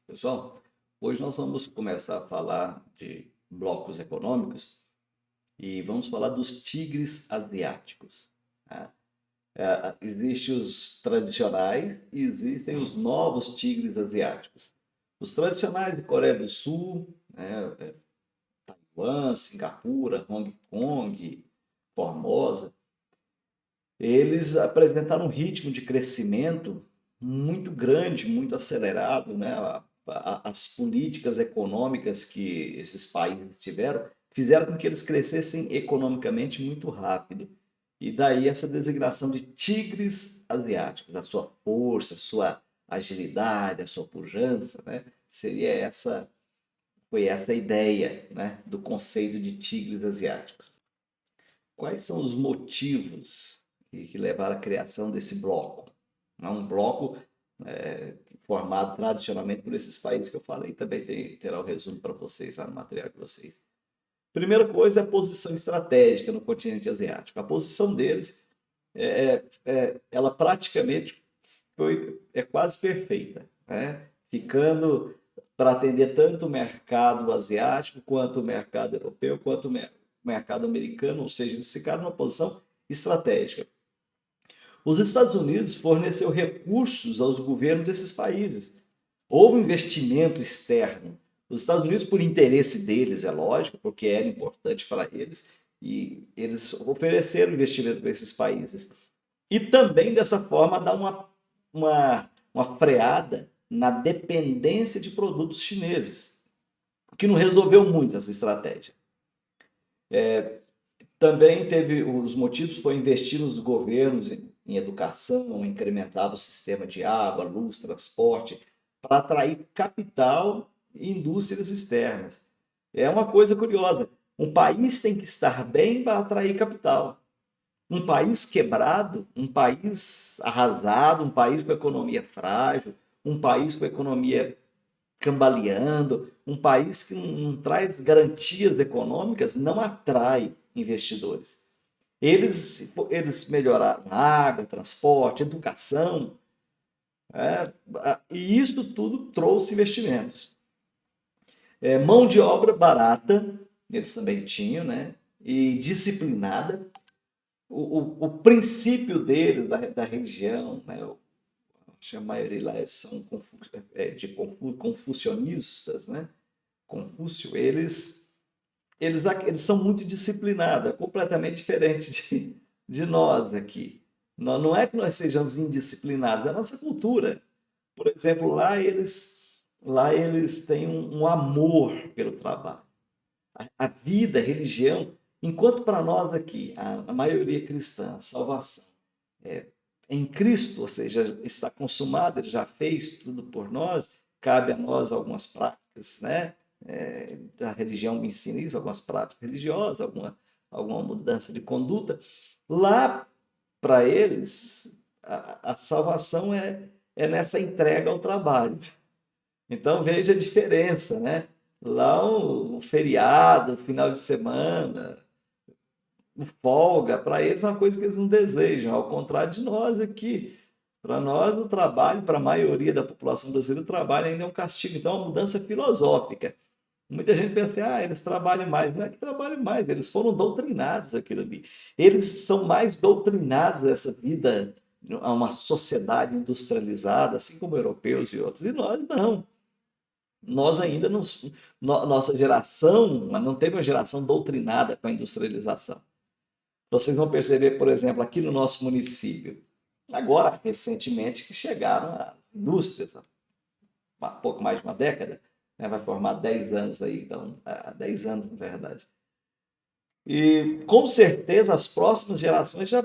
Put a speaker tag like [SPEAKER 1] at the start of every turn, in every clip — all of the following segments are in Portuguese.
[SPEAKER 1] Pessoal, hoje nós vamos começar a falar de blocos econômicos e vamos falar dos tigres asiáticos, tá? Existem os tradicionais e existem os novos tigres asiáticos. Os tradicionais de Coreia do Sul, né, Taiwan, Singapura, Hong Kong, Formosa, eles apresentaram um ritmo de crescimento muito grande, muito acelerado, né? As políticas econômicas que esses países tiveram fizeram com que eles crescessem economicamente muito rápido. E daí essa designação de tigres asiáticos, a sua força, a sua agilidade, a sua pujança, né? Seria essa, foi essa a ideia, né, do conceito de tigres asiáticos. Quais são os motivos que levaram à criação desse bloco? É um bloco formado tradicionalmente por esses países que eu falei. Também terá o resumo para vocês lá no material de vocês. Primeira coisa é a posição estratégica no continente asiático. A posição deles, ela praticamente é quase perfeita, né? Ficando para atender tanto o mercado asiático, quanto o mercado europeu, quanto o mercado americano, ou seja, eles ficaram numa posição estratégica. Os Estados Unidos forneceu recursos aos governos desses países. Houve investimento externo. Os Estados Unidos, por interesse deles, é lógico, porque era importante para eles, e eles ofereceram investimento para esses países. E também, dessa forma, dá uma freada na dependência de produtos chineses, que não resolveu muito essa estratégia. Também teve os motivos foi investir nos governos em educação, incrementar o sistema de água, luz, transporte, para atrair capital e indústrias externas. É uma coisa curiosa. Um país tem que estar bem para atrair capital. Um país quebrado, um país arrasado, um país com economia frágil, um país com economia cambaleando, um país que não traz garantias econômicas, não atrai investidores. Eles melhoraram água, transporte, educação, e isso tudo trouxe investimentos. Mão de obra barata, eles também tinham, né? E disciplinada. O princípio deles, da religião, né? Acho que a maioria lá são confucionistas, né? Confúcio, eles são muito disciplinados, é completamente diferente de nós aqui. Não é que nós sejamos indisciplinados, é a nossa cultura. Por exemplo, lá eles têm um amor pelo trabalho. A vida, a religião, enquanto para nós aqui, a maioria cristã, a salvação é em Cristo, ou seja, está consumado, ele já fez tudo por nós, cabe a nós algumas práticas, né? A religião me ensina isso, algumas práticas religiosas, alguma mudança de conduta. Lá, para eles, a salvação é nessa entrega ao trabalho. Então, veja a diferença, né? Lá, o feriado, o final de semana, folga, para eles é uma coisa que eles não desejam, ao contrário de nós aqui. Para nós, o trabalho, para a maioria da população brasileira, o trabalho ainda é um castigo. Então, é uma mudança filosófica. Muita gente pensa assim, eles trabalham mais. Não é que trabalham mais, eles foram doutrinados aquilo ali. Eles são mais doutrinados dessa vida a uma sociedade industrializada, assim como europeus e outros. E nós não. Nós ainda não. Nossa geração não teve uma geração doutrinada com a industrialização. Vocês vão perceber, por exemplo, aqui no nosso município, agora, recentemente, que chegaram as indústrias, há pouco mais de uma década, né? Vai formar 10 anos aí, então, 10 anos, na verdade. E, com certeza, as próximas gerações já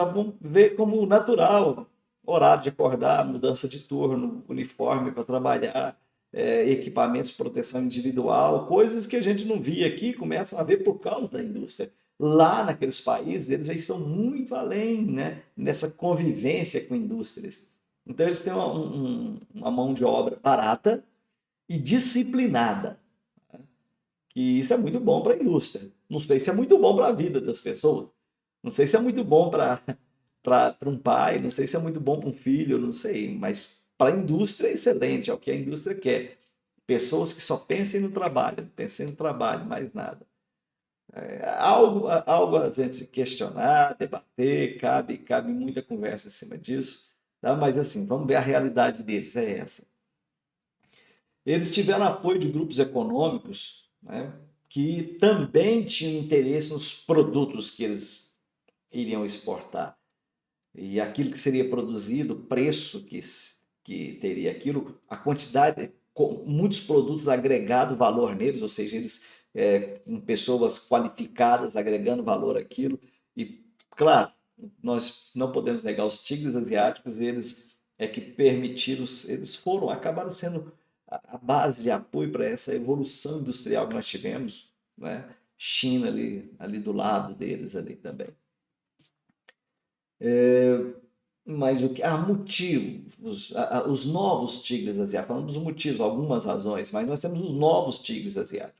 [SPEAKER 1] vão ver como natural horário de acordar, mudança de turno, uniforme para trabalhar, equipamentos de proteção individual, coisas que a gente não via aqui, começam a ver por causa da indústria. Lá naqueles países, eles já estão muito além, né, nessa convivência com indústrias. Então, eles têm uma mão de obra barata e disciplinada, que isso é muito bom para a indústria. Não sei se é muito bom para a vida das pessoas. Não sei se é muito bom para um pai, não sei se é muito bom para um filho, não sei, mas para a indústria é excelente, é o que a indústria quer. Pessoas que só pensem no trabalho, pensem no trabalho, mais nada. Algo a gente questionar, debater, cabe muita conversa em cima disso, tá? Mas assim, vamos ver a realidade deles, é essa. Eles tiveram apoio de grupos econômicos, né, que também tinham interesse nos produtos que eles iriam exportar. E aquilo que seria produzido, o preço que teria aquilo, a quantidade, muitos produtos agregado valor neles, ou seja, eles com pessoas qualificadas agregando valor àquilo. E, claro, nós não podemos negar os tigres asiáticos, eles é que permitiram, eles acabaram sendo a base de apoio para essa evolução industrial que nós tivemos, né? China ali do lado deles ali também. Mas o que há motivos, os novos tigres asiáticos, falamos dos motivos, algumas razões, mas nós temos os novos tigres asiáticos.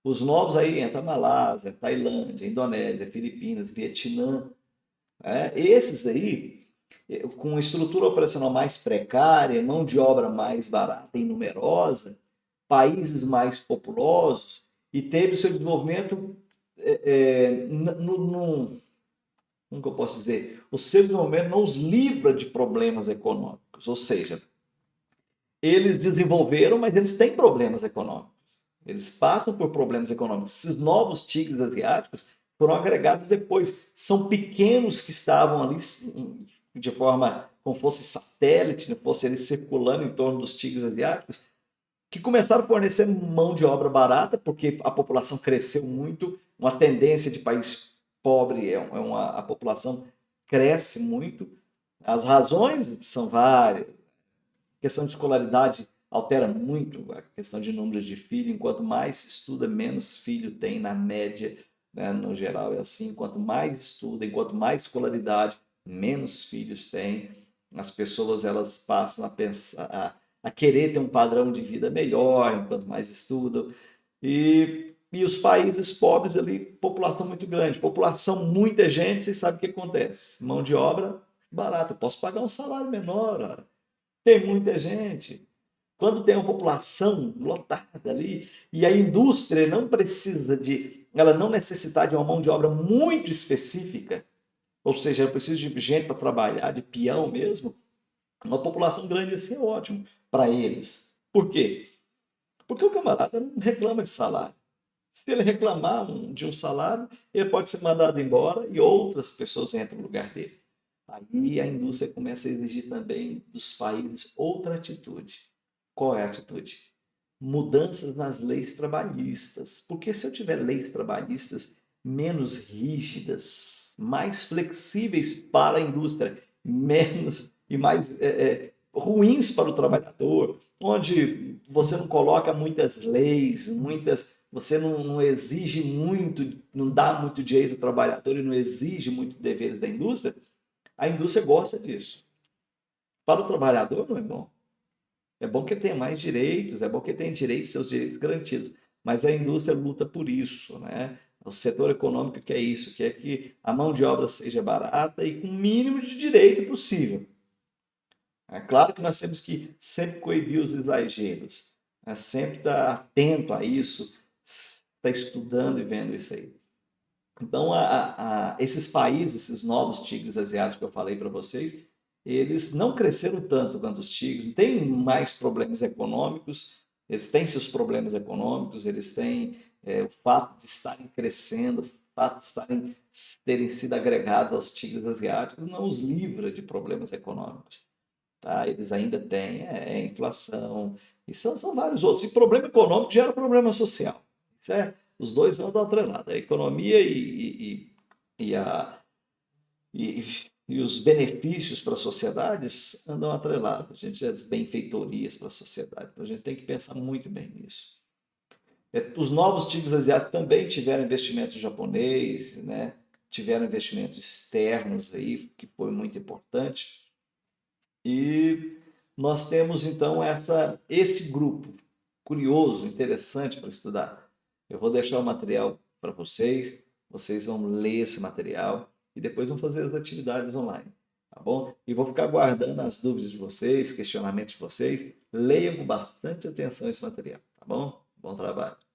[SPEAKER 1] Os novos aí entra Malásia, Tailândia, Indonésia, Filipinas, Vietnã. Esses aí, com estrutura operacional mais precária, mão de obra mais barata e numerosa, países mais populosos, e teve o seu desenvolvimento como que eu posso dizer? O seu desenvolvimento não os livra de problemas econômicos, ou seja, eles desenvolveram, mas eles têm problemas econômicos. Eles passam por problemas econômicos. Esses novos tigres asiáticos foram agregados depois. São pequenos que estavam ali de forma como fosse satélite, fosse eles circulando em torno dos tigres asiáticos, que começaram a fornecer mão de obra barata, porque a população cresceu muito, uma tendência de país pobre a população cresce muito. As razões são várias. A questão de escolaridade altera muito a questão de números de filhos. Enquanto mais se estuda, menos filho tem na média, né? No geral é assim. Quanto mais estuda, enquanto mais escolaridade, menos filhos tem. As pessoas elas passam a pensar, a querer ter um padrão de vida melhor enquanto mais estudam. E os países pobres ali, população muito grande, população, muita gente, vocês sabem o que acontece? Mão de obra barata, eu posso pagar um salário menor, olha. Tem muita gente. Quando tem uma população lotada ali, e a indústria não precisa ela não necessita de uma mão de obra muito específica, ou seja, ela precisa de gente para trabalhar, de peão mesmo, uma população grande assim é ótimo para eles. Por quê? Porque o camarada não reclama de salário. Se ele reclamar de um salário, ele pode ser mandado embora e outras pessoas entram no lugar dele. Aí a indústria começa a exigir também dos países outra atitude. Qual é a atitude? Mudanças nas leis trabalhistas. Porque se eu tiver leis trabalhistas menos rígidas, mais flexíveis para a indústria, menos e mais ruins para o trabalhador, onde você não coloca muitas leis, você não exige muito, não dá muito direito ao trabalhador e não exige muito deveres da indústria, a indústria gosta disso. Para o trabalhador não é bom. É bom que tenha mais direitos, é bom que tenha direitos, seus direitos garantidos. Mas a indústria luta por isso, né? O setor econômico quer isso, quer que a mão de obra seja barata e com o mínimo de direito possível. É claro que nós temos que sempre coibir os exageros, né? Sempre estar atento a isso, estar estudando e vendo isso aí. Então, esses países, esses novos tigres asiáticos que eu falei para vocês, eles não cresceram tanto quanto os tigres, têm mais problemas econômicos, eles têm seus problemas econômicos, eles têm o fato de estarem crescendo, o fato de terem sido agregados aos tigres asiáticos, não os livra de problemas econômicos. Tá? Eles ainda têm inflação, e são vários outros. E problema econômico gera problema social. Isso os dois andam atrelados, a economia e, e os benefícios para as sociedades andam atrelados. A gente as benfeitorias para a sociedade. Então a gente tem que pensar muito bem nisso. Os novos tigres asiáticos também tiveram investimento japonês, né? Tiveram investimentos externos aí, que foi muito importante. E nós temos então esse grupo curioso, interessante para estudar. Eu vou deixar o material para vocês vão ler esse material e depois vão fazer as atividades online. tá bom? E vou ficar guardando as dúvidas de vocês, questionamentos de vocês. Leiam com bastante atenção esse material, tá bom? Bom trabalho.